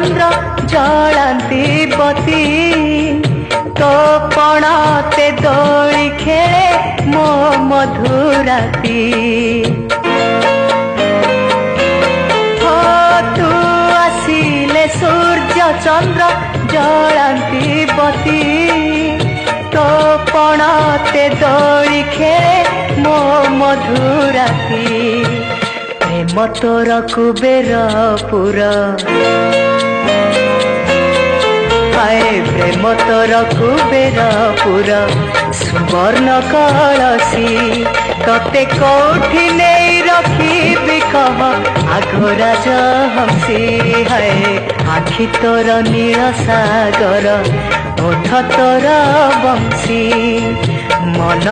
चंद्र जलांती बती तो पणते दोली खेले मो मधुराती हो तू आसिले सूर्य चंद्र जलांती बती तो पणते दोली खेले मो मधुराती प्रेम तोर कुबेरपुर हाय प्रेम तोर कुबेरपुर सुवर्ण कलसी तते कौठी नहीं रखी कह आघोरा हंसी हाय आखि तोर नील सागर ओठ तोर बंशी मन